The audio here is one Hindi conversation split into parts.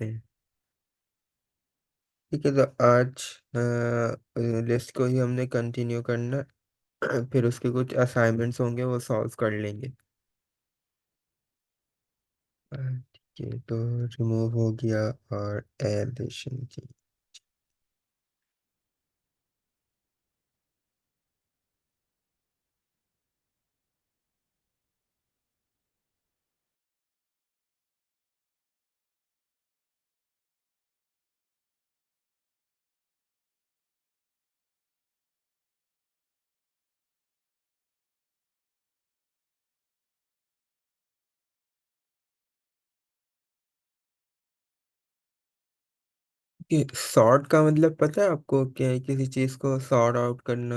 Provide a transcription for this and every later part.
करते हैं। ठीक है, तो आज लिस्ट को ही हमने कंटिन्यू करना है। फिर उसके कुछ असाइनमेंट्स होंगे, वो सॉल्व कर लेंगे। ठीक है, तो रिमूव हो गया और एडिशन की। कि सॉर्ट का मतलब पता है आपको क्या है? किसी चीज को सॉर्ट आउट करना।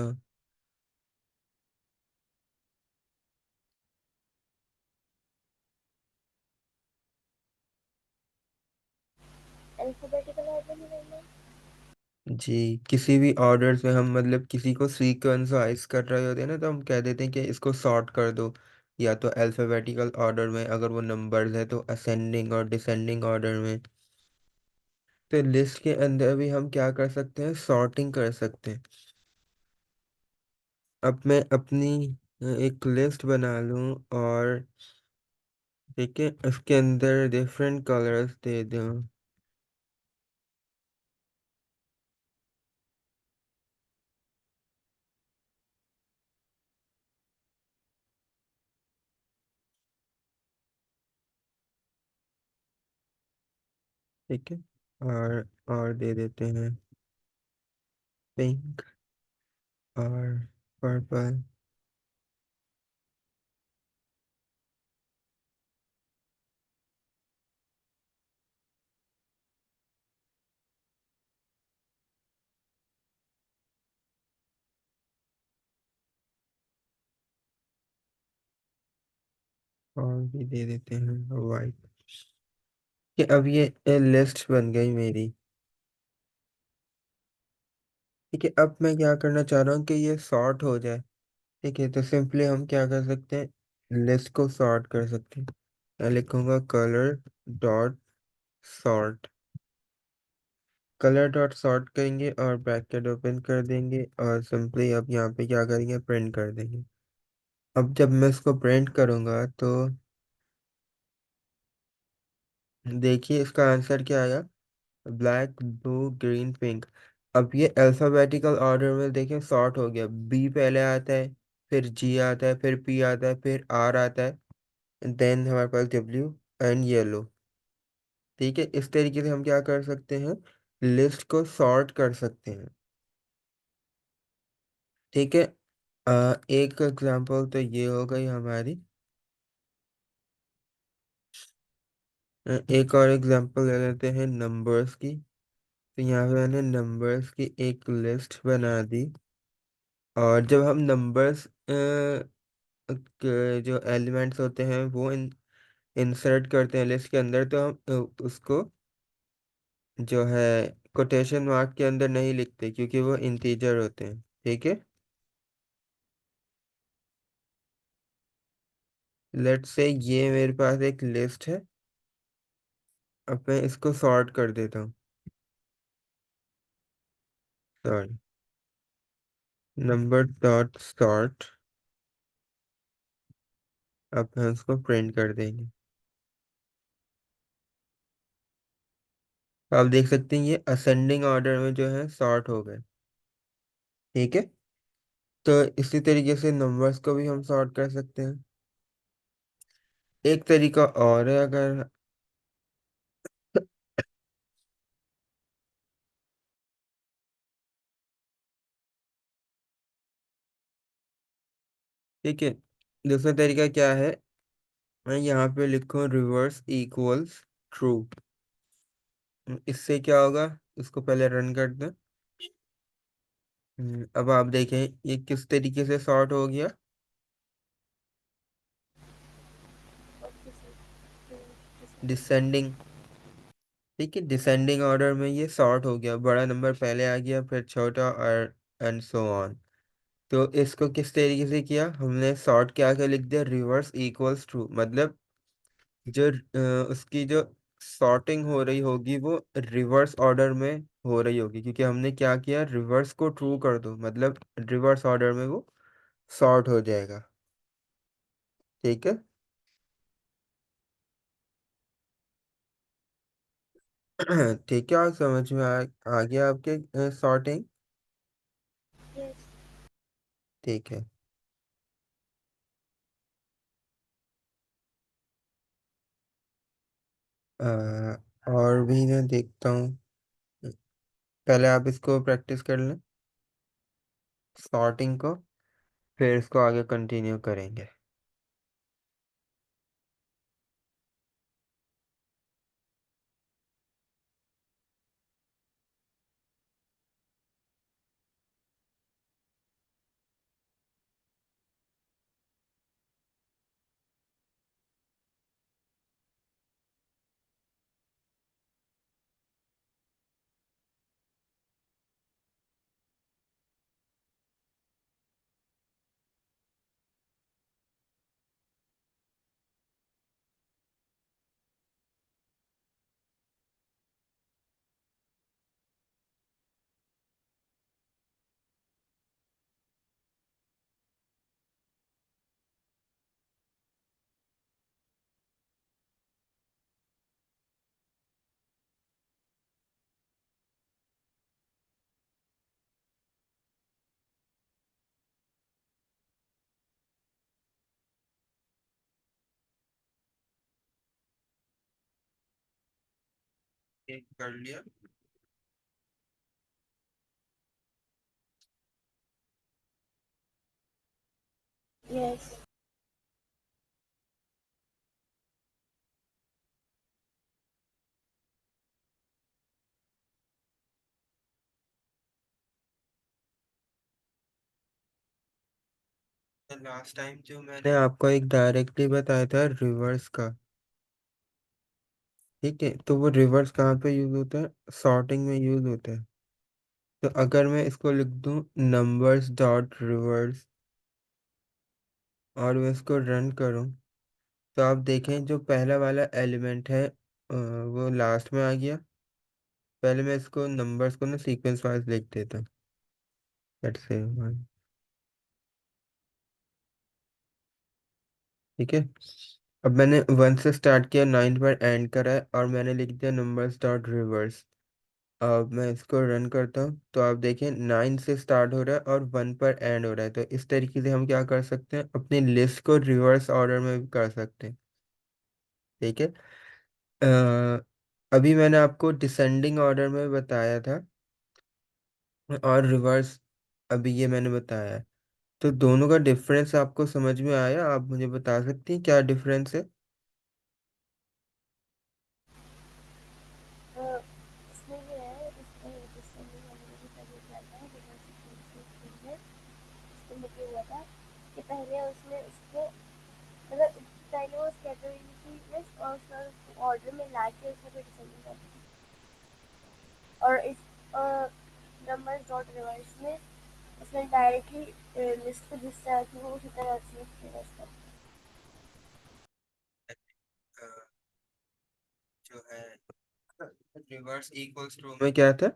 अल्फाबेटिकल ऑर्डर में करना है। जी, किसी भी ऑर्डर से हम मतलब किसी को सीक्वेंस वाइज कर रहे होते हैं ना, तो हम कह देते हैं कि इसको सॉर्ट कर दो। या तो अल्फाबेटिकल ऑर्डर में, अगर वो नंबर्स है तो असेंडिंग और डिसेंडिंग ऑर्डर में। तो लिस्ट के अंदर भी हम क्या कर सकते हैं? सॉर्टिंग कर सकते हैं। अब मैं अपनी एक लिस्ट बना लूं और ठीक है, उसके अंदर डिफरेंट कलर्स दे दूं। ठीक है, और दे देते हैं पिंक और पर्पल। और भी दे देते हैं वाइट। कि अब ये लिस्ट बन गई मेरी। ठीक है, अब मैं क्या करना चाह रहा हूँ कि ये सॉर्ट हो जाए। ठीक है, तो सिंपली हम क्या कर सकते हैं? लिस्ट को सॉर्ट कर सकते हैं। मैं लिखूंगा colour dot sort. Colour dot sort करेंगे और ब्रैकेट ओपन कर देंगे और सिंपली अब यहाँ पे क्या करेंगे? प्रिंट कर देंगे। अब जब मैं इसको प्रिंट करूंगा तो देखिए इसका आंसर क्या आया? Black, blue, green, pink. अब ये अल्फाबेटिकल ऑर्डर में देखें सॉर्ट हो गया। बी पहले आता है, फिर जी आता है, फिर पी आता है, फिर आर आता है, देन हमारे पास डब्ल्यू एंड येलो। ठीक है, इस तरीके से हम क्या कर सकते हैं? लिस्ट को सॉर्ट कर सकते हैं। ठीक है, एक एग्जांपल तो ये हो गई हमारी। एक और एग्जांपल ले लेते हैं नंबर्स की। तो यहाँ पे मैंने नंबर्स की एक लिस्ट बना दी। और जब हम नंबर्स जो एलिमेंट्स होते हैं वो इंसर्ट करते हैं लिस्ट के अंदर, तो हम उसको जो है कोटेशन मार्क के अंदर नहीं लिखते, क्योंकि वो इंटीजर होते हैं। ठीक है, लेट्स से ये मेरे पास एक लिस्ट है। अब मैं इसको सॉर्ट कर देता हूँ। Sorry, number dot sort. अब हम उसको प्रिंट कर देंगे। तो आप देख सकते हैं ये असेंडिंग ऑर्डर में जो है सॉर्ट हो गए। ठीक है, तो इसी तरीके से नंबर्स को भी हम सॉर्ट कर सकते हैं। एक तरीका और है, अगर ठीक है, दूसरा तरीका क्या है? मैं यहाँ पे लिखूँ रिवर्स इक्वल्स ट्रू। इससे क्या होगा? इसको पहले रन कर दें। अब आप देखें ये किस तरीके से सॉर्ट हो गया। और किसी डिसेंडिंग। ठीक है, डिसेंडिंग ऑर्डर में ये सॉर्ट हो गया, बड़ा नंबर पहले आ गया, फिर छोटा, और एंड सो ऑन। तो इसको किस तरीके से किया हमने? सॉर्ट के आगे लिख दिया रिवर्स इक्वल्स ट्रू। मतलब जो उसकी जो सॉर्टिंग हो रही होगी वो रिवर्स ऑर्डर में हो रही होगी, क्योंकि हमने क्या किया, रिवर्स को ट्रू कर दो, मतलब रिवर्स ऑर्डर में वो सॉर्ट हो जाएगा। ठीक है। ठीक है, और समझ में आ गया आपके सॉर्टिंग। यस। ठीक है। अ, और भी मैं देखता हूँ, पहले आप इसको प्रैक्टिस कर लें, सॉर्टिंग को, फिर इसको आगे कंटिन्यू करेंगे। एक कर लिया। यस। लास्ट टाइम जो मैंने आपको एक डायरेक्टली बताया था रिवर्स का, ठीक है, तो वो रिवर्स कहाँ पे यूज होता है, सॉर्टिंग में यूज होता है। तो अगर मैं इसको लिख दूं नंबर्स डॉट रिवर्स, और मैं इसको रन करूं, तो आप देखें जो पहला वाला एलिमेंट है वो लास्ट में आ गया। पहले मैं इसको नंबर्स को ना सीक्वेंस वाइज लिख देता हूँ। लेट्स से ठीक है। अब मैंने वन से स्टार्ट किया, नाइन पर एंड करा है, और मैंने लिख दिया नंबर्स डॉट रिवर्स। अब मैं इसको रन करता हूँ, तो आप देखें नाइन से स्टार्ट हो रहा है और वन पर एंड हो रहा है। तो इस तरीके से हम क्या कर सकते हैं, अपनी लिस्ट को रिवर्स ऑर्डर में भी कर सकते हैं। ठीक है। अभी मैंने आपको डिसेंडिंग ऑर्डर में बताया था, और रिवर्स अभी ये मैंने बताया है। तो दोनों का डिफरेंस आपको समझ में आया? आप मुझे बता सकती हैं क्या डिफरेंस है? इसमें ये है, इसमें डिसेंडिंग वाले में भी पहले क्या था, रिवर्स सीक्वेंस में इसको मुझे हुआ था कि पहले उसने उसको मतलब पहले वो कैटेगरी की लिस्ट और उसका ऑर्डर में ला के उसने फिर डिसेंडिंग कर दी। और इस नंबर डॉट रिवर्स में उसने डायरेक्टली लिस्ट को जिस तरह की वो उसी तरह से रिवर्स कर दी। अ, जो है रिवर्स इक्वल्स टू में क्या था,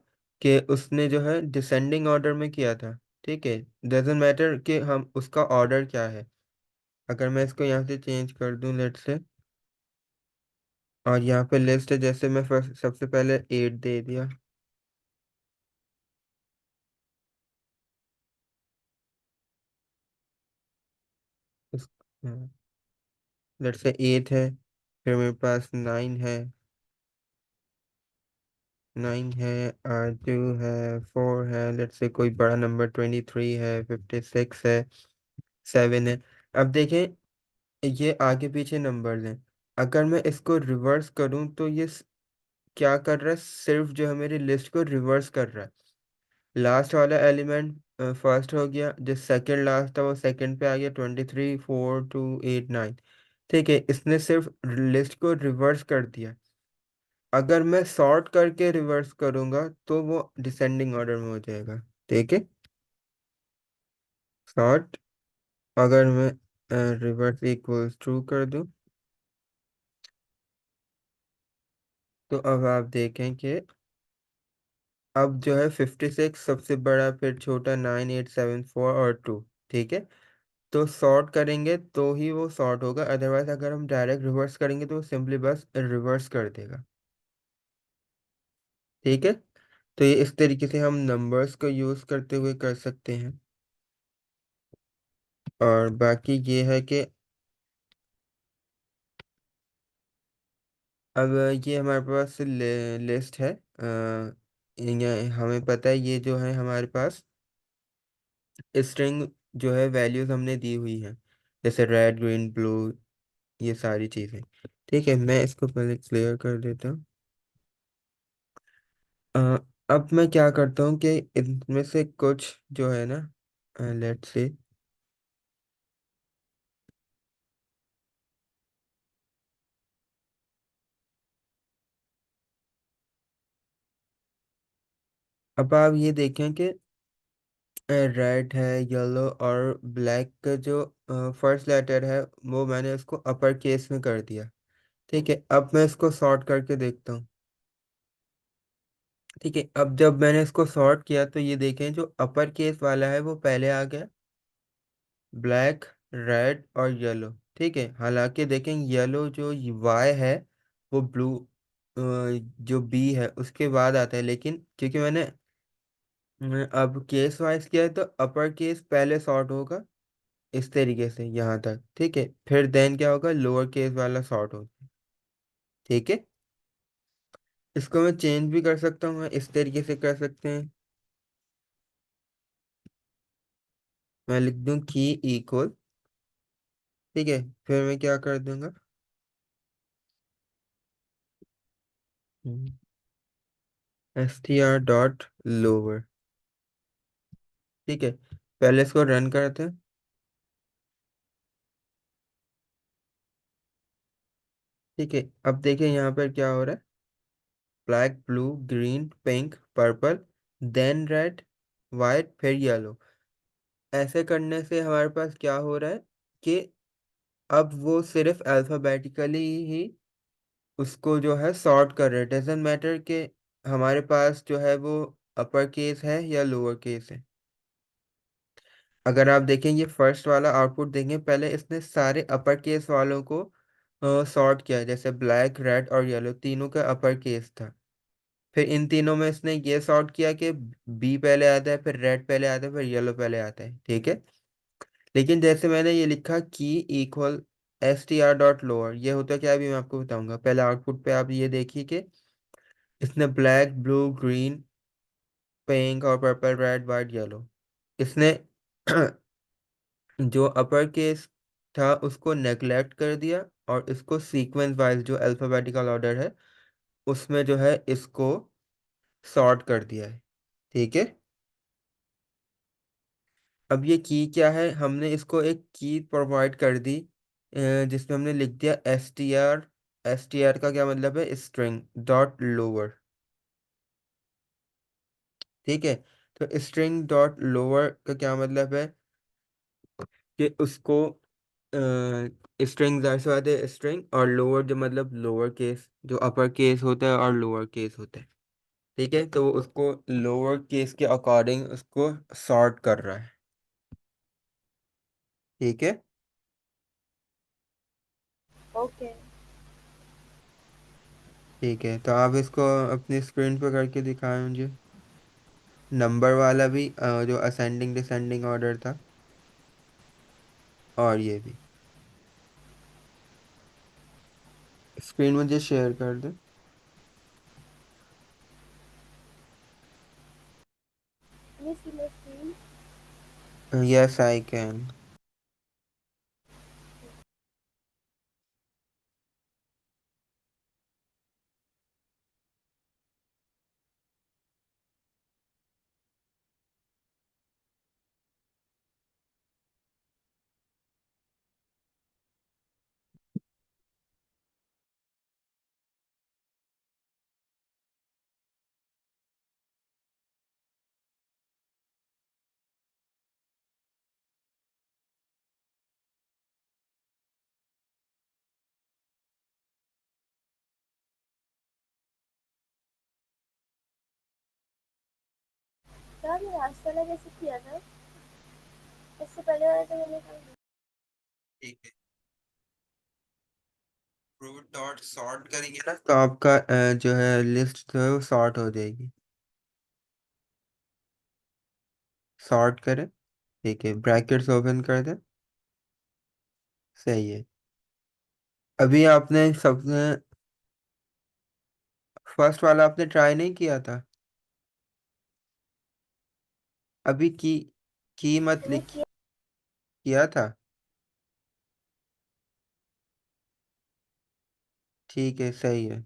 कि उसने जो है डिसेंडिंग ऑर्डर में किया था। ठीक है, डजेंट मैटर कि हम उसका ऑर्डर क्या है। अगर मैं इसको यहाँ से चेंज कर दूं लेट से, और यहाँ पे लिस्ट है, जैसे मैं फर्स्ट सबसे पहले एट दे दिया, लेट से एट है, फिर मेरे पास नाइन है, नाइन है, टू है, फोर है, लेट से कोई बड़ा नंबर 23 है, 56 है, सेवन है। अब देखें, ये आगे पीछे नंबर्स हैं। अगर मैं इसको रिवर्स करूं तो ये क्या कर रहा है, सिर्फ जो है मेरी लिस्ट को रिवर्स कर रहा है। लास्ट वाला एलिमेंट फर्स्ट हो गया, जो सेकंड लास्ट था वो सेकंड पे आ गया, 23, 4, 2, 8, 9। ठीक है, इसने सिर्फ लिस्ट को रिवर्स कर दिया। अगर मैं सॉर्ट करके रिवर्स करूंगा तो वो डिसेंडिंग ऑर्डर में हो जाएगा। ठीक है, सॉर्ट, अगर मैं रिवर्स इक्वल्स ट्रू कर दूं, तो अब आप देखें कि अब जो है 56 सबसे बड़ा, फिर छोटा 9874 और 2। ठीक है, तो सॉर्ट करेंगे तो ही वो सॉर्ट होगा, अदरवाइज अगर हम डायरेक्ट रिवर्स करेंगे तो वो सिंपली बस रिवर्स कर देगा। ठीक है, तो ये इस तरीके से हम नंबर्स को यूज करते हुए कर सकते हैं। और बाकी ये है कि अब ये हमारे पास लिस्ट है। ये हमें पता है, ये जो है हमारे पास स्ट्रिंग जो है वैल्यूज हमने दी हुई है, जैसे रेड ग्रीन ब्लू, ये सारी चीज़ें। ठीक है, मैं इसको पहले क्लियर कर देता हूँ। अ, अब मैं क्या करता हूँ कि इनमें से कुछ जो है ना, लेट्स से, अब आप ये देखें कि रेड है, येलो और ब्लैक का जो फर्स्ट लेटर है वो मैंने उसको अपर केस में कर दिया। ठीक है, अब मैं इसको सॉर्ट करके देखता हूँ। ठीक है, अब जब मैंने इसको सॉर्ट किया तो ये देखें जो अपर केस वाला है वो पहले आ गया, ब्लैक, रेड और येलो। ठीक है, हालांकि देखें येलो जो वाई है वो ब्लू, जो बी है उसके बाद आता है, लेकिन क्योंकि मैंने अब केस वाइज किया है तो अपर केस पहले सॉर्ट होगा इस तरीके से यहाँ तक। ठीक है, फिर देन क्या होगा, लोअर केस वाला सॉर्ट होगा। ठीक है, इसको मैं चेंज भी कर सकता हूँ, मैं इस तरीके से कर सकते हैं। मैं लिख दूं की इक्वल, ठीक है, फिर मैं क्या कर दूंगा, str डॉट लोअर। ठीक है, पहले इसको रन करते हैं। ठीक है, अब देखिए यहाँ पर क्या हो रहा है, black, blue, green, pink, purple, then red, white, फिर येलो। ऐसे करने से हमारे पास क्या हो रहा है कि अब वो सिर्फ अल्फ़ाबेटिकली ही उसको जो है सॉर्ट कर रहे हैं, डजेंट मैटर कि हमारे पास जो है वो अपर केस है या लोअर केस है। अगर आप देखेंगे फर्स्ट वाला आउटपुट देखेंगे, पहले इसने सारे अपर केस वालों को सॉर्ट किया, जैसे ब्लैक, रेड और येलो तीनों का अपर केस था। फिर इन तीनों में इसने ये सॉर्ट किया कि बी पहले आता है, फिर रेड पहले आता है, फिर येलो पहले आता है। ठीक है, लेकिन जैसे मैंने ये लिखा की इक्वल str डॉट लोअर, ये होता क्या है अभी मैं आपको बताऊंगा। पहले आउटपुट पे आप ये देखिए कि इसने ब्लैक, ब्लू, ग्रीन, पिंक और पर्पल, रेड, वाइट, येलो, इसने जो अपर केस था उसको नेग्लेक्ट कर दिया और इसको सीक्वेंस वाइज जो अल्फाबेटिकल ऑर्डर है उसमें जो है इसको सॉर्ट कर दिया है। ठीक है, अब ये की क्या है, हमने इसको एक की प्रोवाइड कर दी, जिसमें हमने लिख दिया str। str का क्या मतलब है, स्ट्रिंग डॉट लोअर। ठीक है, तो स्ट्रिंग डॉट लोअर का क्या मतलब है कि उसको स्ट्रिंग जाहिर सी बात है स्ट्रिंग, और लोअर जो मतलब लोअर केस, जो अपर केस होता है और लोअर केस होता है। ठीक है, तो वो उसको लोअर केस के अकॉर्डिंग उसको सॉर्ट कर रहा है। ठीक है, ओके। ठीक है, तो आप इसको अपनी स्क्रीन पर करके दिखाएं मुझे, नंबर वाला भी, जो असेंडिंग डिसेंडिंग ऑर्डर था, और ये भी स्क्रीन मुझे शेयर कर दे। ये सी मैं स्क्रीन। Yes I can. क्या मैं लास्ट वाला कैसे किया था? इससे पहले वाला तो मैंने कर दिया। ठीक है, फ्रूट डॉट सॉर्ट करेंगे ना तो आपका जो है लिस्ट जो है वो सॉर्ट हो जाएगी। सॉर्ट करें। ठीक है, ब्रैकेट्स ओपन कर दें। सही है। अभी आपने सबने फर्स्ट वाला आपने ट्राई नहीं किया था? अभी की मत मैंने लिखी। किया। किया था। ठीक है, सही है।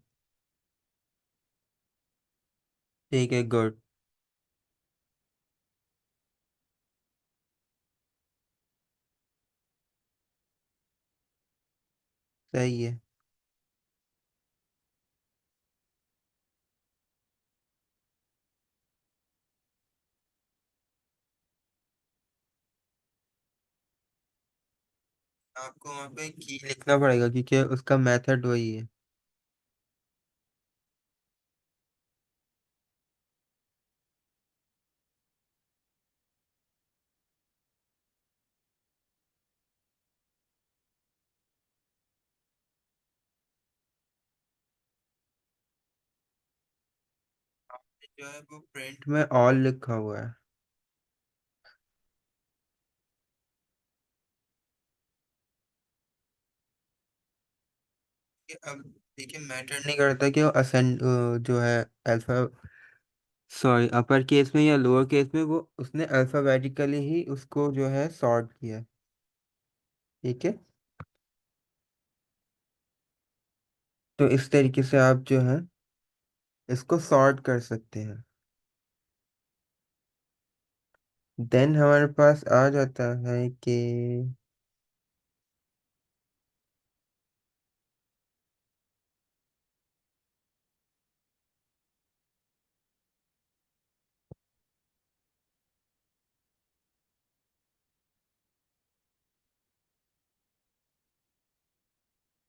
ठीक है, गुड। सही है। आपको वहाँ पे की लिखना पड़ेगा क्योंकि उसका मेथड वही है। जो है वो प्रिंट में ऑल लिखा हुआ है। कि अब देखिए, मैटर नहीं करता कि वो असेंड जो है अल्फा सॉरी अपर केस में या लोअर केस में, वो उसने अल्फाबेटिकली ही उसको जो है सॉर्ट किया है। ठीक है। तो इस तरीके से आप जो है इसको सॉर्ट कर सकते हैं। देन हमारे पास आ जाता है कि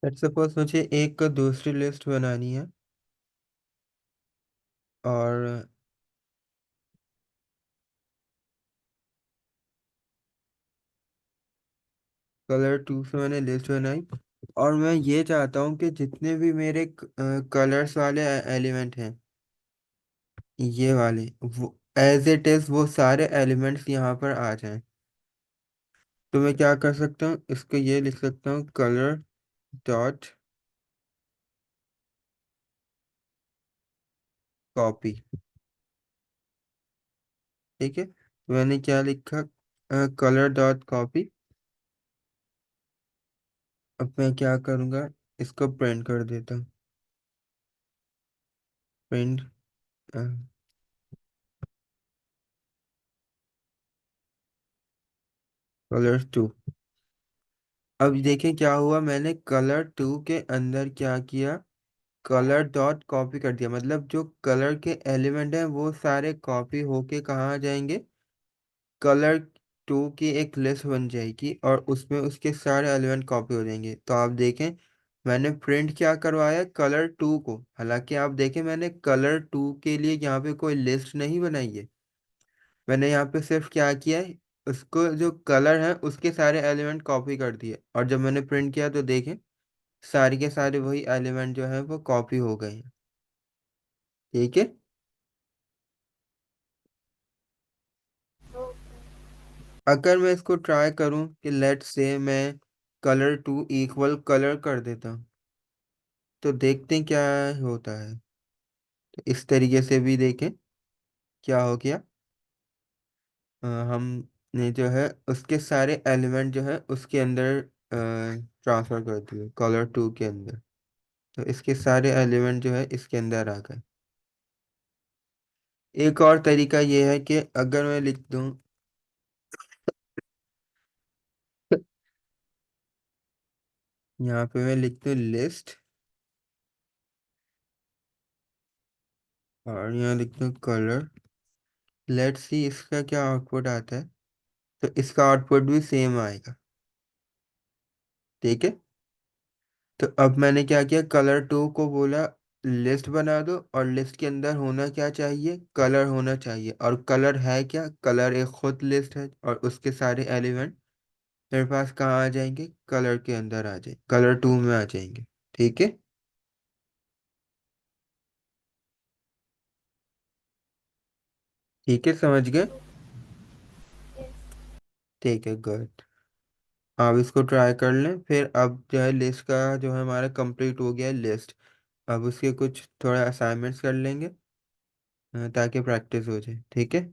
लेट्स सपोज मुझे एक दूसरी लिस्ट बनानी है और कलर टू से मैंने लिस्ट बनाई और मैं ये चाहता हूँ कि जितने भी मेरे कलर्स वाले एलिमेंट हैं, ये वाले, वो एज इट इज वो सारे एलिमेंट्स यहाँ पर आ जाएं। तो मैं क्या कर सकता हूँ, इसको ये लिख सकता हूँ कलर डॉट कॉपी। ठीक है, तो मैंने क्या लिखा, कलर डॉट कॉपी। अब मैं क्या करूँगा, इसको प्रिंट कर देता हूँ। Print colour two. अब देखें क्या हुआ, मैंने कलर टू के अंदर क्या किया, कलर डॉट कॉपी कर दिया। मतलब जो कलर के एलिमेंट हैं वो सारे कॉपी होके कहाँ आ जाएंगे, कलर टू की एक लिस्ट बन जाएगी और उसमें उसके सारे एलिमेंट कॉपी हो जाएंगे। तो आप देखें, मैंने प्रिंट क्या करवाया, कलर टू को। हालांकि आप देखें मैंने कलर टू के लिए यहाँ पे कोई लिस्ट नहीं बनाई है। मैंने यहाँ पे सिर्फ क्या किया है, उसको जो कलर है उसके सारे एलिमेंट कॉपी कर दिए और जब मैंने प्रिंट किया तो देखें सारे के सारे वही एलिमेंट जो है वो कॉपी हो गए हैं। ठीक है। तो अगर मैं इसको ट्राई करूं कि लेट से मैं कलर टू इक्वल कलर कर देता हूं, तो देखते हैं क्या होता है। तो इस तरीके से भी देखें क्या हो गया। हमने जो है उसके सारे एलिमेंट जो है उसके अंदर ट्रांसफर कर दिए कलर टू के अंदर। तो इसके सारे एलिमेंट जो है इसके अंदर आ गए। एक और तरीका ये है कि अगर मैं लिख दूं, यहाँ पे मैं लिख दूं लिस्ट और यहाँ लिख दूं कलर। लेट्स सी इसका क्या आउटपुट आता है। तो इसका आउटपुट भी सेम आएगा। ठीक है। तो अब मैंने क्या किया, कलर टू को बोला लिस्ट बना दो और लिस्ट के अंदर होना क्या चाहिए, कलर होना चाहिए। और कलर है क्या, कलर एक खुद लिस्ट है और उसके सारे एलिमेंट मेरे पास कहाँ आ जाएंगे, कलर के अंदर आ जाए, कलर टू में आ जाएंगे। ठीक है। ठीक है, समझ गए। यस। ठीक है, गुड। आप इसको ट्राई कर लें, फिर अब जो है लिस्ट का जो है हमारा कंप्लीट हो गया है लिस्ट। अब उसके कुछ थोड़ा असाइनमेंट्स कर लेंगे ताकि प्रैक्टिस हो जाए। ठीक है।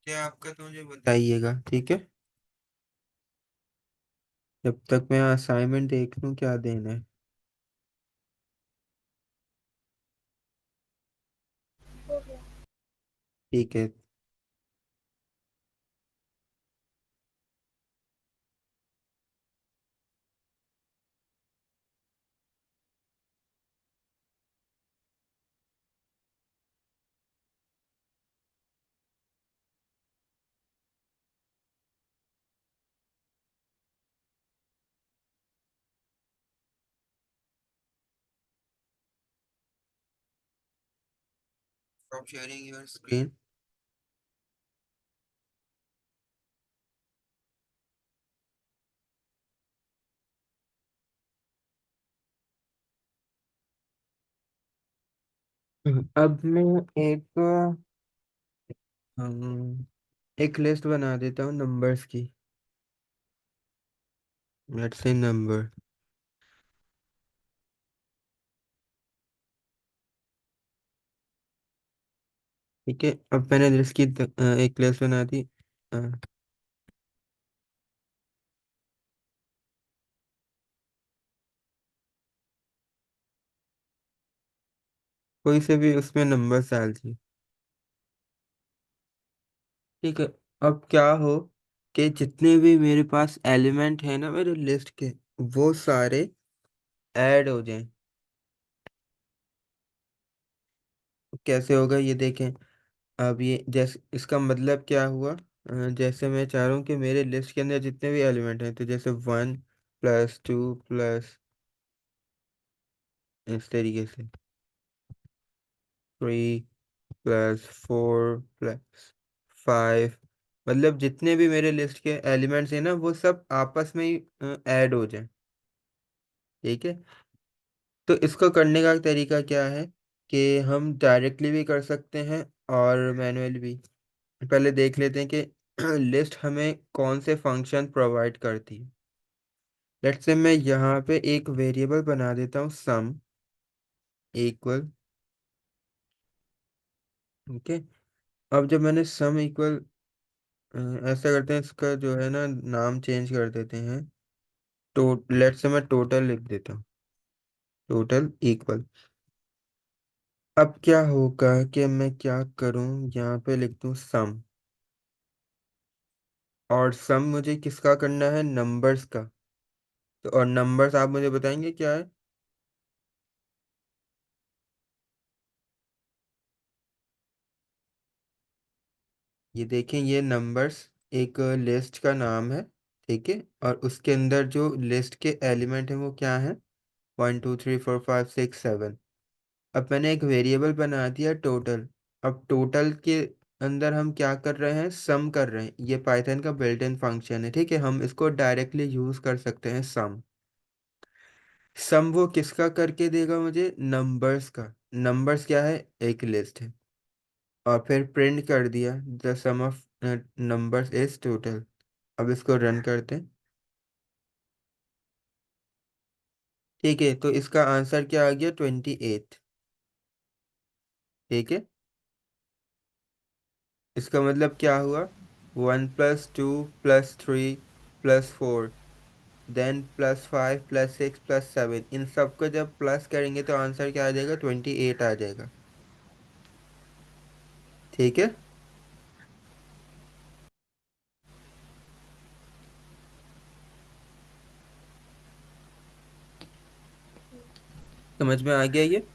क्या आपका, तो मुझे बताइएगा। ठीक है। जब तक मैं असाइनमेंट देख लूँ क्या देना है। हो गया। ठीक है। Stop sharing your screen. अब मैं एक एक लिस्ट बना देता हूँ नंबर्स की। Let's say number. ठीक है, अब मैंने लिस्ट की एक लिस्ट बना दी। अ, कोई से भी उसमें नंबर्स डाल दिए। ठीक है। अब क्या हो कि जितने भी मेरे पास एलिमेंट है ना मेरे लिस्ट के, वो सारे ऐड हो जाएं। कैसे होगा ये देखें। अब ये जैसे इसका मतलब क्या हुआ, जैसे मैं चाह रहा हूँ कि मेरे लिस्ट के अंदर जितने भी एलिमेंट हैं, तो जैसे 1 + 2 प्लस इस तरीके से 3 + 4 + 5, मतलब जितने भी मेरे लिस्ट के एलिमेंट्स हैं ना वो सब आपस में ही ऐड हो जाएं। ठीक है। तो इसको करने का तरीका क्या है कि हम डायरेक्टली भी कर सकते हैं और मैनुअली भी। पहले देख लेते हैं कि लिस्ट हमें कौन से फंक्शन प्रोवाइड करती है। लेट्स से मैं यहाँ पे एक वेरिएबल बना देता हूँ सम इक्वल। ओके। अब जब मैंने सम इक्वल, ऐसा करते हैं, इसका जो है ना नाम चेंज कर देते हैं। तो लेट्स से मैं टोटल लिख देता हूँ, टोटल इक्वल। अब क्या होगा कि मैं क्या करूँ, यहाँ पे लिख दूँ सम। और सम मुझे किसका करना है, नंबर्स का। तो और नंबर्स आप मुझे बताएंगे क्या है। ये देखें, ये नंबर्स एक लिस्ट का नाम है। ठीक है। और उसके अंदर जो लिस्ट के एलिमेंट हैं वो क्या है, 1 2 3 4 5 6 7। अब मैंने एक वेरिएबल बना दिया टोटल। अब टोटल के अंदर हम क्या कर रहे हैं, सम कर रहे हैं। ये पाइथन का बिल्ट इन फंक्शन है, ठीक है, हम इसको डायरेक्टली यूज कर सकते हैं। सम सम वो किसका करके देगा मुझे, नंबर्स का। नंबर्स क्या है, एक लिस्ट है। और फिर प्रिंट कर दिया, the sum of numbers is total. अब इसको रन करते हैं। ठीक है, तो इसका आंसर क्या आ गया, 28। ठीक है, इसका मतलब क्या हुआ, 1+2+3+4, देन +5+6+7, इन सबको जब प्लस करेंगे तो आंसर क्या आ जाएगा, 28 आ जाएगा। ठीक है, समझ में आ गया ये।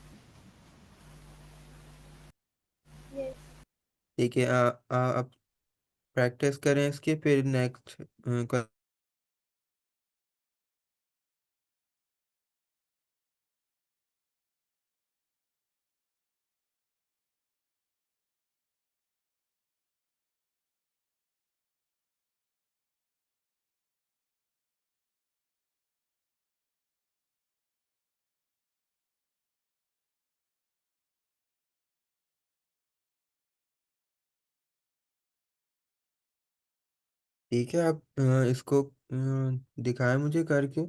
यस। ठीक है, अब प्रैक्टिस करें इसकी, फिर नेक्स्ट। ठीक है, आप इसको दिखाएं मुझे करके।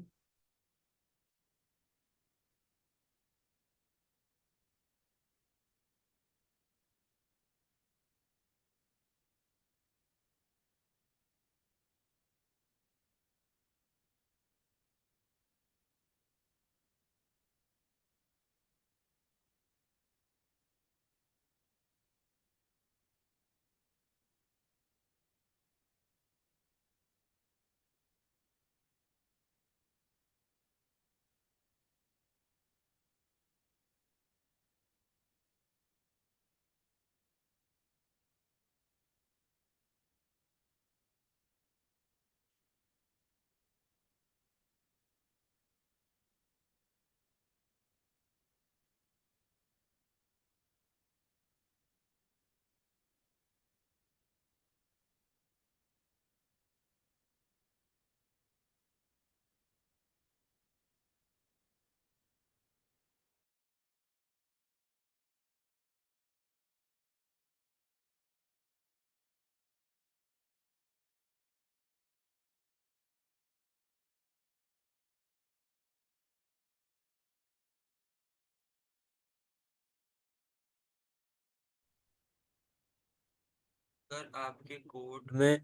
अगर आपके कोड में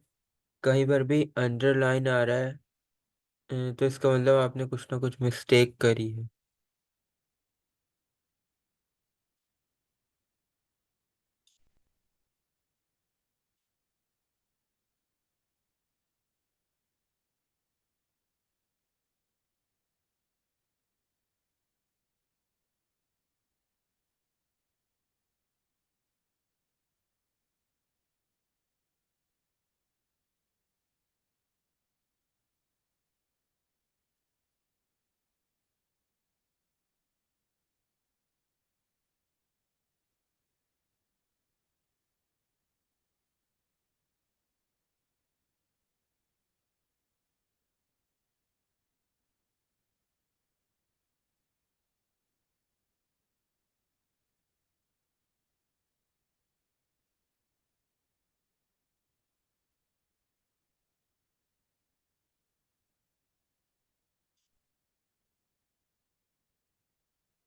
कहीं पर भी अंडरलाइन आ रहा है, तो इसका मतलब आपने कुछ ना कुछ मिस्टेक करी है।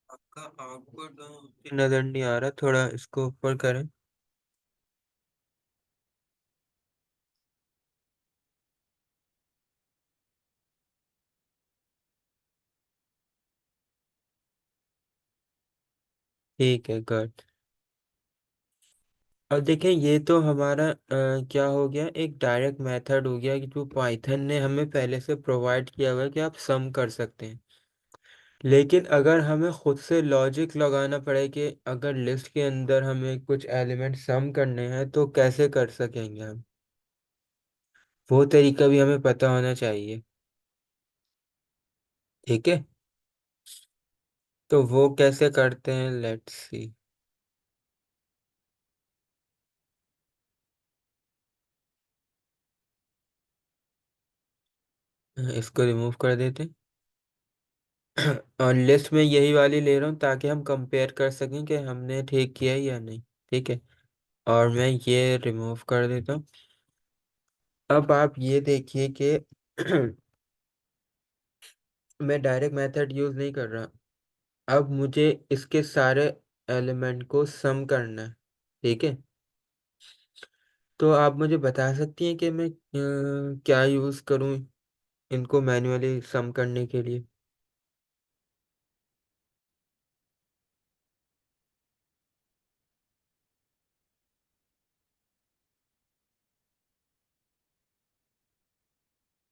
आपका आउटपुट नजर नहीं आ रहा, थोड़ा इसको ऊपर करें। ठीक है, गुड। और देखें, ये तो हमारा क्या हो गया, एक डायरेक्ट मेथड हो गया कि जो पाइथन ने हमें पहले से प्रोवाइड किया हुआ है कि आप सम कर सकते हैं। लेकिन अगर हमें खुद से लॉजिक लगाना पड़े कि अगर लिस्ट के अंदर हमें कुछ एलिमेंट सम करने हैं तो कैसे कर सकेंगे हम, वो तरीका भी हमें पता होना चाहिए। ठीक है, तो वो कैसे करते हैं, लेट्स सी। इसको रिमूव कर देते हैं। और लिस्ट में यही वाली ले रहा हूँ ताकि हम कंपेयर कर सकें कि हमने ठीक किया है या नहीं। ठीक है, और मैं ये रिमूव कर देता हूँ। अब आप ये देखिए कि मैं डायरेक्ट मेथड यूज़ नहीं कर रहा। अब मुझे इसके सारे एलिमेंट को सम करना है। ठीक है, तो आप मुझे बता सकती हैं कि मैं क्या यूज़ करूँ इनको मैन्युअली सम करने के लिए।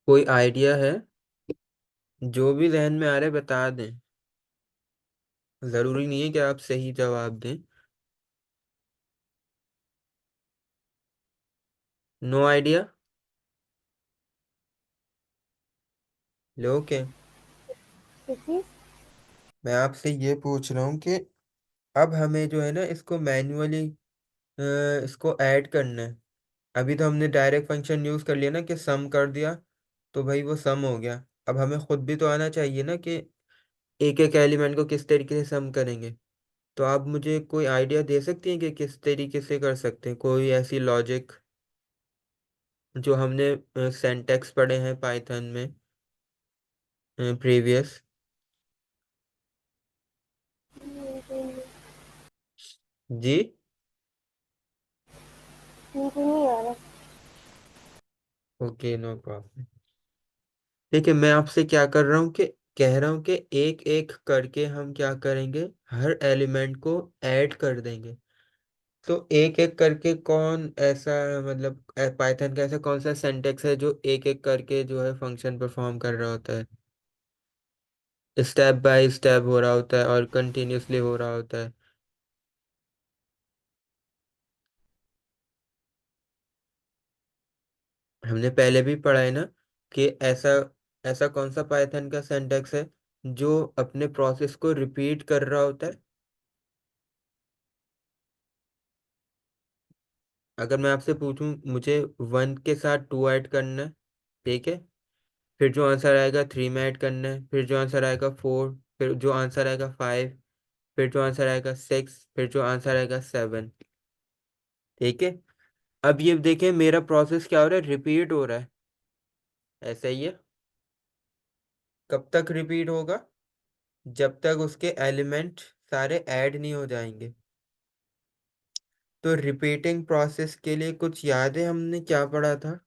कोई आइडिया है? जो भी जहन में आ रहा है बता दें। ज़रूरी नहीं है कि आप सही जवाब दें। No idea? लो के किसी मैं आपसे ये पूछ रहा हूँ कि अब हमें जो है ना इसको मैन्युअली इसको ऐड करना है। अभी तो हमने डायरेक्ट फंक्शन यूज़ कर लिया ना कि सम कर दिया, तो भाई वो सम हो गया। अब हमें खुद भी तो आना चाहिए ना कि एक एक एलिमेंट को किस तरीके से सम करेंगे। तो आप मुझे कोई आइडिया दे सकती हैं कि किस तरीके से कर सकते हैं, कोई ऐसी लॉजिक जो हमने सिंटैक्स पढ़े हैं पाइथन में प्रीवियस। जी। मुझे नहीं आ रहा। Okay, no problem. ठीक है, मैं आपसे क्या कर रहा हूँ कि कह रहा हूँ कि एक एक करके हम क्या करेंगे, हर एलिमेंट को ऐड कर देंगे। तो एक एक करके कौन ऐसा, मतलब पाइथन का ऐसा कौन सा सिंटेक्स है जो एक एक करके जो है फंक्शन परफॉर्म कर रहा होता है, स्टेप बाय स्टेप हो रहा होता है और कंटिन्यूअसली हो रहा होता है। हमने पहले भी पढ़ा है ना कि ऐसा ऐसा कौन सा पाइथन का सिंटेक्स है जो अपने प्रोसेस को रिपीट कर रहा होता है। अगर मैं आपसे पूछूं मुझे 1 के साथ 2 ऐड करना है, ठीक है, फिर जो आंसर आएगा 3 में ऐड करना है, फिर जो आंसर आएगा 4, फिर जो आंसर आएगा 5, फिर जो आंसर आएगा 6, फिर जो आंसर आएगा 7। ठीक है, अब ये देखें मेरा प्रोसेस क्या हो रहा है, रिपीट हो रहा है। ऐसा ही है। कब तक रिपीट होगा? जब तक उसके एलिमेंट सारे ऐड नहीं हो जाएंगे। तो रिपीटिंग प्रोसेस के लिए कुछ याद है हमने क्या पढ़ा था?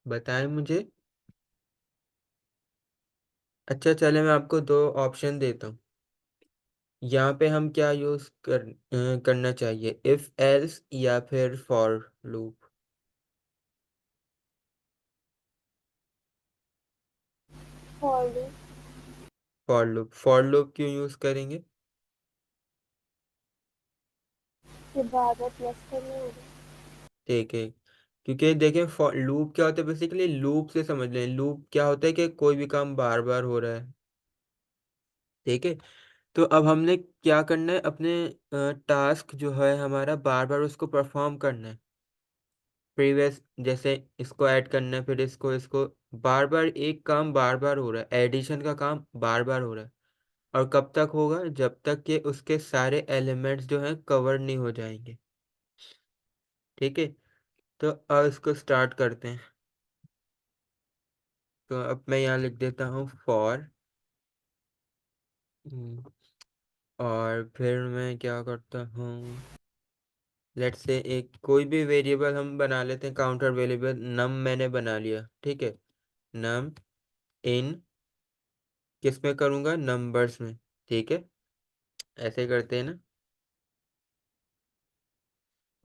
बताएं मुझे। अच्छा चले, मैं आपको दो ऑप्शन देता हूँ। यहाँ पे हम क्या यूज करना चाहिए, इफ एल्स या फिर for loop? For loop for loop क्यों यूज करेंगे? के बाद में प्लस करनी होगी। ठीक है, क्योंकि देखें फॉर लूप क्या होता है, बेसिकली लूप से समझ लें, लूप क्या होता है कि कोई भी काम बार बार हो रहा है। ठीक है, तो अब हमने क्या करना है, अपने टास्क जो है हमारा बार बार उसको परफॉर्म करना है। प्रीवियस जैसे इसको ऐड करना है, फिर इसको इसको बार बार एक काम बार बार हो रहा है, एडिशन का काम बार बार हो रहा है। और कब तक होगा, जब तक कि उसके सारे एलिमेंट्स जो हैं कवर नहीं हो जाएंगे। ठीक है, तो अब इसको स्टार्ट करते हैं। तो अब मैं यहाँ लिख देता हूँ फॉर, और फिर मैं क्या करता हूँ, लेट्स से एक कोई भी वेरिएबल हम बना लेते हैं, काउंटर वेरिएबल नम मैंने बना लिया। ठीक है, नम इन, किस में करूँगा, नंबर्स में। ठीक है, ऐसे करते हैं ना।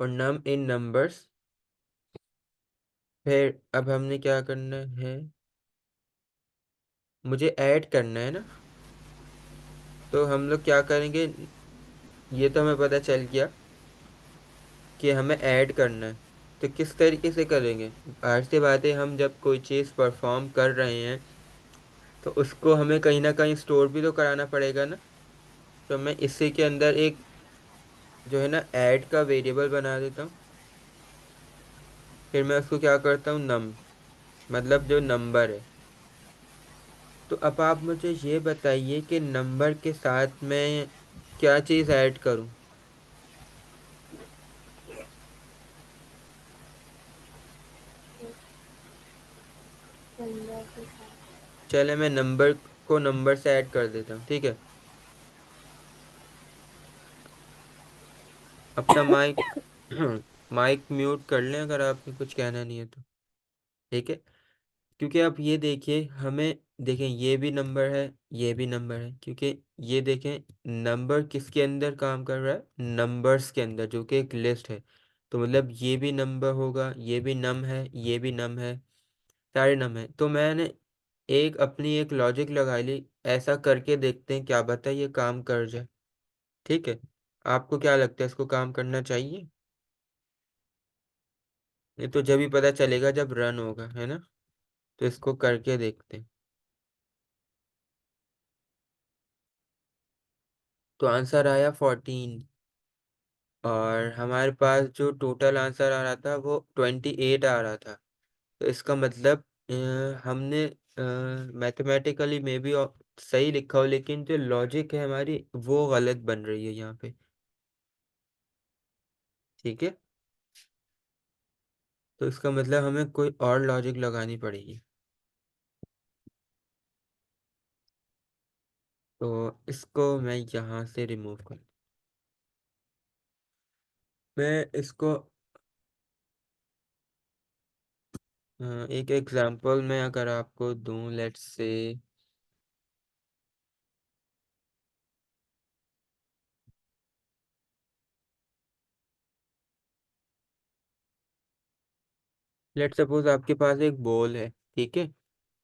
और नम इन नंबर्स, फिर अब हमने क्या करना है, मुझे ऐड करना है ना। तो हम लोग क्या करेंगे, ये तो हमें पता चल गया कि हमें ऐड करना है। तो किस तरीके से करेंगे? आज से बात है, हम जब कोई चीज़ परफॉर्म कर रहे हैं तो उसको हमें कहीं ना कहीं स्टोर भी तो कराना पड़ेगा ना। तो मैं इसी के अंदर एक जो है ना ऐड का वेरिएबल बना देता हूँ। फिर मैं उसको क्या करता हूँ, मतलब जो नंबर है। तो अब आप मुझे ये बताइए कि नंबर के साथ मैं क्या चीज़ ऐड करूँ। नंबर के साथ। चले मैं नंबर को नंबर से ऐड कर देता हूँ, ठीक है। अपना माइक माइक म्यूट कर लें अगर आपको कुछ कहना नहीं है तो, ठीक है। क्योंकि आप ये देखिए, हमें देखें ये भी नंबर है, ये भी नंबर है, क्योंकि ये देखें नंबर किसके अंदर काम कर रहा है, नंबर्स के अंदर, जो कि एक लिस्ट है। तो मतलब ये भी नंबर होगा, ये भी नम है, ये भी नम है, सारे नम है। तो मैंने एक अपनी एक लॉजिक लगा ली, ऐसा करके देखते हैं क्या बता ये काम कर जाए। ठीक है, आपको क्या लगता है इसको काम करना चाहिए? ये तो जब ही पता चलेगा जब रन होगा, है ना। तो इसको करके देखते हैं। तो आंसर आया 14। और हमारे पास जो टोटल आंसर आ रहा था वो 28 आ रहा था। तो इसका मतलब हमने मैथमेटिकली में भी सही लिखा हो, लेकिन जो लॉजिक है हमारी वो गलत बन रही है यहाँ पे। ठीक है, तो इसका मतलब हमें कोई और लॉजिक लगानी पड़ेगी। तो इसको मैं यहाँ से रिमूव कर, मैं इसको एक एग्जांपल में अगर आपको दूं, लेट्स से लेट्स सपोज आपके पास एक बॉल है, ठीक है।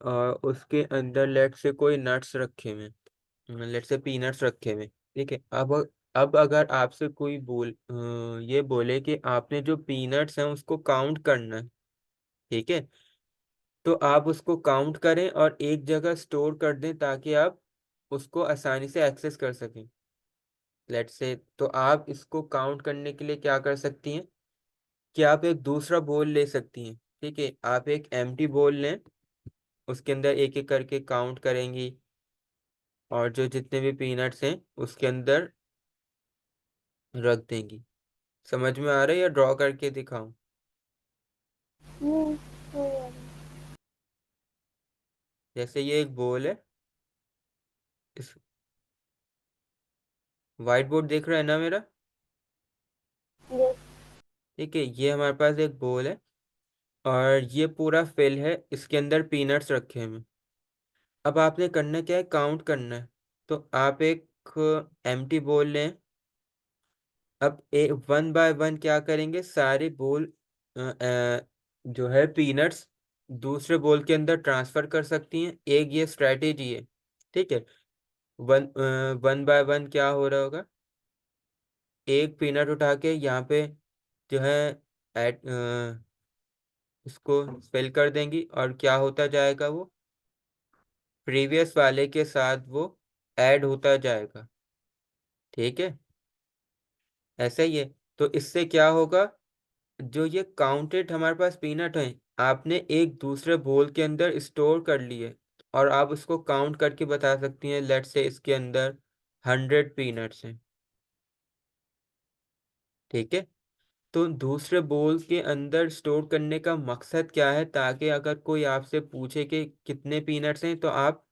और उसके अंदर लेट्स से कोई नट्स रखे हुए, लेट्स से पीनट्स रखे हुए, ठीक है। अब अगर आपसे कोई ये बोले कि आपने जो पीनट्स हैं उसको काउंट करना है, ठीक है। तो आप उसको काउंट करें और एक जगह स्टोर कर दें ताकि आप उसको आसानी से एक्सेस कर सकें, लेट्स से। तो आप इसको काउंट करने के लिए क्या कर सकती हैं कि आप एक दूसरा बोल ले सकती हैं, ठीक है। आप एक एम्प्टी बोल लें, उसके अंदर एक एक करके काउंट करेंगी, और जो जितने भी पीनट्स हैं उसके अंदर रख देंगी। समझ में आ रहा है या ड्रॉ करके दिखाऊं? हम्म, कोई बात जैसे ये एक बोल है, इस व्हाइट बोर्ड देख रहा है ना मेरा, नहीं। यस। ठीक है। ये हमारे पास एक बोल है और ये पूरा फिल है, इसके अंदर पीनट्स रखे हैं। अब आपने करना क्या है, काउंट करना है। तो आप एक एम्प्टी बोल लें। अब एक वन बाय वन क्या करेंगे, सारे बोल जो है पीनट्स दूसरे बोल के अंदर ट्रांसफर कर सकती हैं, एक ये स्ट्रेटेजी है, ठीक है। वन वन बाय वन क्या हो रहा होगा, एक पीनट उठा के यहाँ पे जो है ऐड उसको फिल कर देंगी, और क्या होता जाएगा, वो प्रीवियस वाले के साथ वो ऐड होता जाएगा, ठीक है। ऐसा ही है। तो इससे क्या होगा, जो ये काउंटेड हमारे पास पीनट है, आपने एक दूसरे बोल के अंदर स्टोर कर लिए, और आप उसको काउंट करके बता सकती हैं, लेट्स से इसके अंदर 100 पीनट्स हैं, ठीक है। तो दूसरे बोल के अंदर स्टोर करने का मकसद क्या है, ताकि अगर कोई आपसे पूछे कि कितने पीनट्स हैं, तो आप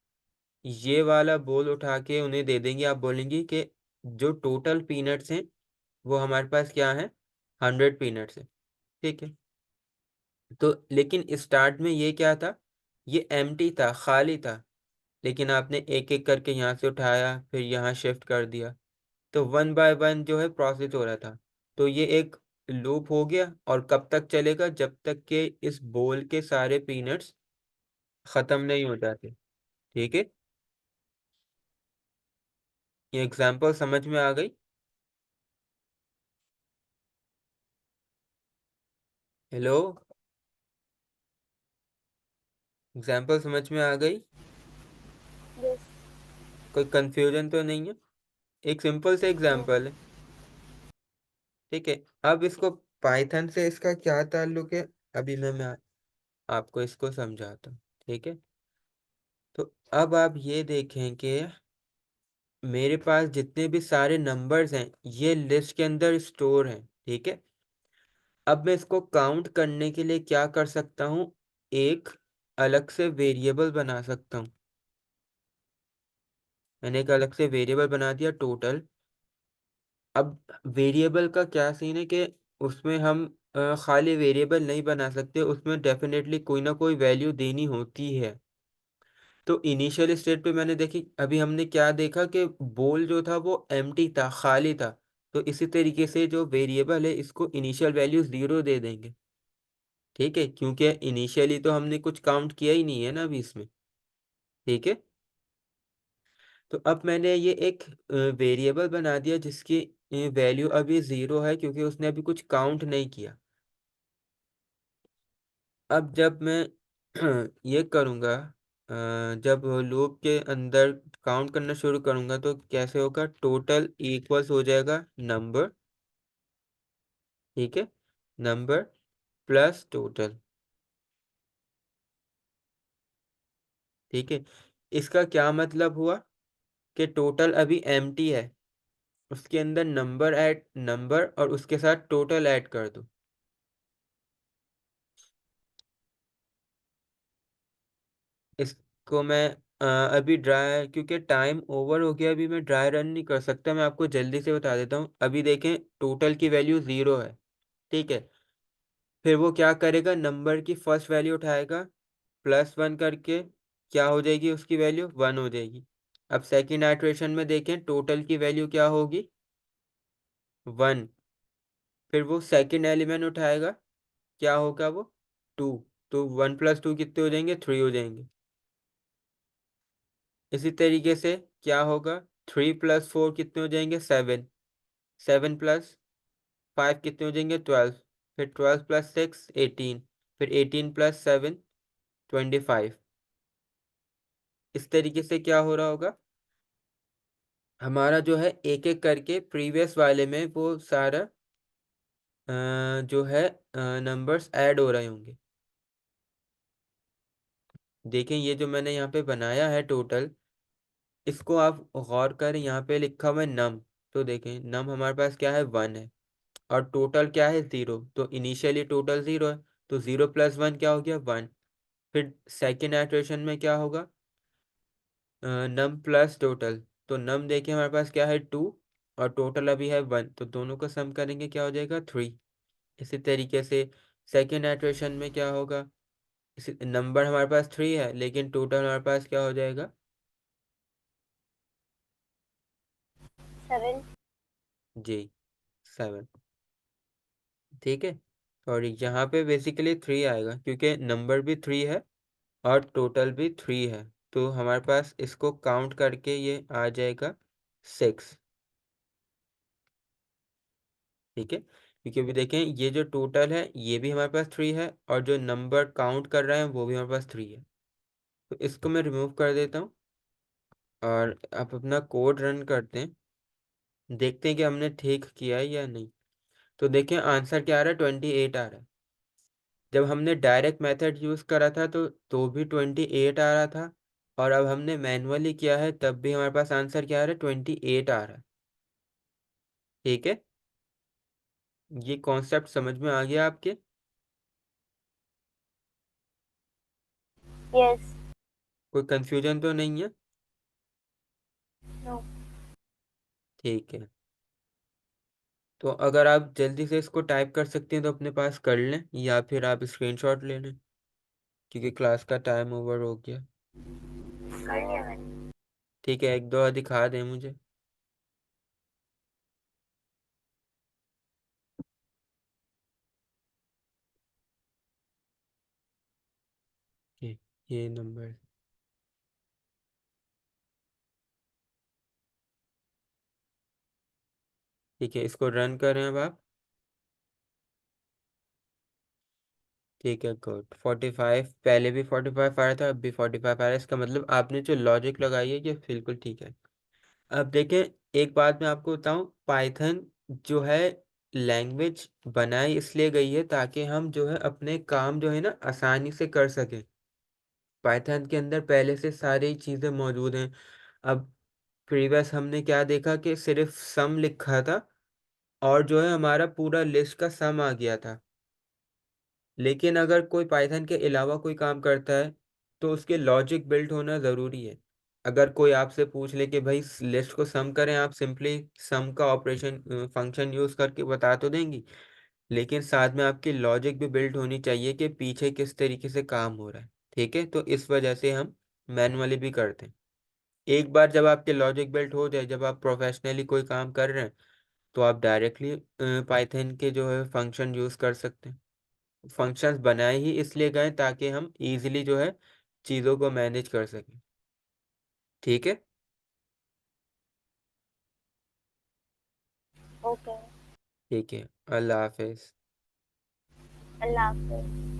ये वाला बोल उठा के उन्हें दे देंगे। आप बोलेंगी कि जो टोटल पीनट्स हैं वो हमारे पास क्या है, 100 पीनट्स है, ठीक है। तो लेकिन स्टार्ट में ये क्या था, ये एम्प्टी था, खाली था। लेकिन आपने एक एक करके यहाँ से उठाया, फिर यहाँ शिफ्ट कर दिया, तो वन बाय वन जो है प्रोसेस हो रहा था। तो ये एक लूप हो गया, और कब तक चलेगा, जब तक कि इस बोल के सारे पीनट्स खत्म नहीं हो जाते, ठीक है। ये एग्जांपल समझ में आ गई? हेलो, एग्जांपल समझ में आ गई? यस। कोई कंफ्यूजन तो नहीं है? एक सिंपल से एग्जांपल है। ठीक है, अब इसको पाइथन से इसका क्या ताल्लुक है, अभी मैं आपको इसको समझाता हूँ। ठीक है, तो अब आप ये देखें कि मेरे पास जितने भी सारे नंबर्स हैं ये लिस्ट के अंदर स्टोर हैं। ठीक है, अब मैं इसको काउंट करने के लिए क्या कर सकता हूँ, एक अलग से वेरिएबल बना सकता हूँ। मैंने एक अलग से वेरिएबल बना दिया टोटल। अब वेरिएबल का क्या सीन है कि उसमें हम खाली वेरिएबल नहीं बना सकते, उसमें डेफिनेटली कोई ना कोई वैल्यू देनी होती है। तो इनिशियल स्टेट पे मैंने देखी, अभी हमने क्या देखा कि बोल जो था वो एम्प्टी था, खाली था। तो इसी तरीके से जो वेरिएबल है इसको इनिशियल वैल्यू 0 दे देंगे। ठीक है, क्योंकि इनिशियली तो हमने कुछ काउंट किया ही नहीं है ना अभी इसमें। ठीक है, तो अब मैंने ये एक वेरिएबल बना दिया जिसकी वैल्यू अभी 0 है, क्योंकि उसने अभी कुछ काउंट नहीं किया। अब जब मैं ये करूँगा, जब लूप के अंदर काउंट करना शुरू करूँगा तो कैसे होगा, टोटल इक्वल्स हो जाएगा नंबर। ठीक है, नंबर प्लस टोटल। ठीक है, इसका क्या मतलब हुआ कि टोटल अभी एम्प्टी है, उसके अंदर नंबर और उसके साथ टोटल ऐड कर दो। इसको मैं अभी ड्राई, क्योंकि टाइम ओवर हो गया, अभी मैं ड्राई रन नहीं कर सकता, मैं आपको जल्दी से बता देता हूँ। अभी देखें टोटल की वैल्यू 0 है। ठीक है, फिर वो क्या करेगा, नंबर की फर्स्ट वैल्यू उठाएगा, +1 करके क्या हो जाएगी, उसकी वैल्यू 1 हो जाएगी। अब सेकेंड आइटरेशन में देखें टोटल की वैल्यू क्या होगी, 1। फिर वो सेकेंड एलिमेंट उठाएगा, क्या होगा वो, 2। तो 1 + 2 कितने हो जाएंगे, 3 हो जाएंगे। इसी तरीके से क्या होगा, 3 + 4 कितने हो जाएंगे, 7। 7 + 5 कितने हो जाएंगे, 12। फिर 12 + 6 18। फिर 18 + 7 25। इस तरीके से क्या हो रहा होगा, हमारा जो है एक एक करके प्रीवियस वाले में वो सारा जो है नंबर्स ऐड हो रहे होंगे। देखें ये जो मैंने यहाँ पे बनाया है टोटल, इसको आप गौर करें, यहाँ पे लिखा हुआ है नम। तो देखें नम हमारे पास क्या है, 1 है। और टोटल क्या है, 0। तो इनिशियली टोटल 0 है, तो 0 + 1 क्या हो गया, 1। फिर सेकेंड आइटरेशन में क्या होगा, नम प्लस टोटल। तो नम देखिए हमारे पास क्या है, 2। और टोटल अभी है 1, तो दोनों को सम करेंगे क्या हो जाएगा, 3। इसी तरीके से सेकेंड आइटरेशन में क्या होगा, इसी नंबर हमारे पास 3 है लेकिन टोटल हमारे पास क्या हो जाएगा, सेवन। जी 7। ठीक है, और यहाँ पे बेसिकली 3 आएगा क्योंकि नंबर भी 3 है और टोटल भी 3 है। तो हमारे पास इसको काउंट करके ये आ जाएगा 6। ठीक है, क्योंकि अभी देखें ये जो टोटल है ये भी हमारे पास 3 है और जो नंबर काउंट कर रहे हैं वो भी हमारे पास 3 है। तो इसको मैं रिमूव कर देता हूँ और आप अपना कोड रन करते हैं, देखते हैं कि हमने ठीक किया है या नहीं। तो देखें आंसर क्या आ रहा है, 28 आ रहा है। जब हमने डायरेक्ट मेथड यूज़ करा था तो भी 28 आ रहा था, और अब हमने मैनुअली किया है तब भी हमारे पास आंसर क्या आ रहा है, 28 आ रहा है। ठीक है, ये कॉन्सेप्ट समझ में आ गया आपके, यस। कोई कंफ्यूजन तो नहीं है। नो। ठीक है, तो अगर आप जल्दी से इसको टाइप कर सकते हैं तो अपने पास कर लें, या फिर आप स्क्रीनशॉट ले लें क्योंकि क्लास का टाइम ओवर हो गया। कर लिया मैंने। ठीक है, एक दो दिखा दें मुझे। ये ये नंबर, ठीक है, इसको रन करें अब आप। ठीक है, गुड। 45, पहले भी 45 आ रहा था, अब भी 45 आ रहा है, इसका मतलब आपने जो लॉजिक लगाई है ये बिल्कुल ठीक है। अब देखें एक बात मैं आपको बताऊं, पाइथन जो है लैंग्वेज बनाई इसलिए गई है ताकि हम जो है अपने काम जो है ना आसानी से कर सकें। पाइथन के अंदर पहले से सारी चीज़ें मौजूद हैं। अब प्रीवियस हमने क्या देखा कि सिर्फ सम लिखा था और जो है हमारा पूरा लिस्ट का सम आ गया था। लेकिन अगर कोई पाइथन के अलावा कोई काम करता है तो उसके लॉजिक बिल्ट होना ज़रूरी है। अगर कोई आपसे पूछ ले कि भाई लिस्ट को सम करें, आप सिंपली सम का ऑपरेशन फंक्शन यूज़ करके बता तो देंगी, लेकिन साथ में आपकी लॉजिक भी बिल्ट होनी चाहिए कि पीछे किस तरीके से काम हो रहा है। ठीक है, तो इस वजह से हम मैनुअली भी करते हैं। एक बार जब आपके लॉजिक बिल्ट हो जाए, जब आप प्रोफेशनली कोई काम कर रहे हैं, तो आप डायरेक्टली पाइथन के जो है फंक्शन यूज़ कर सकते हैं। फंक्शंस बनाए ही इसलिए गए ताकि हम इजीली जो है चीज़ों को मैनेज कर सकें। ठीक है। ओके। ठीक है, अल्लाह हाफिज़। अल्लाह हाफिज।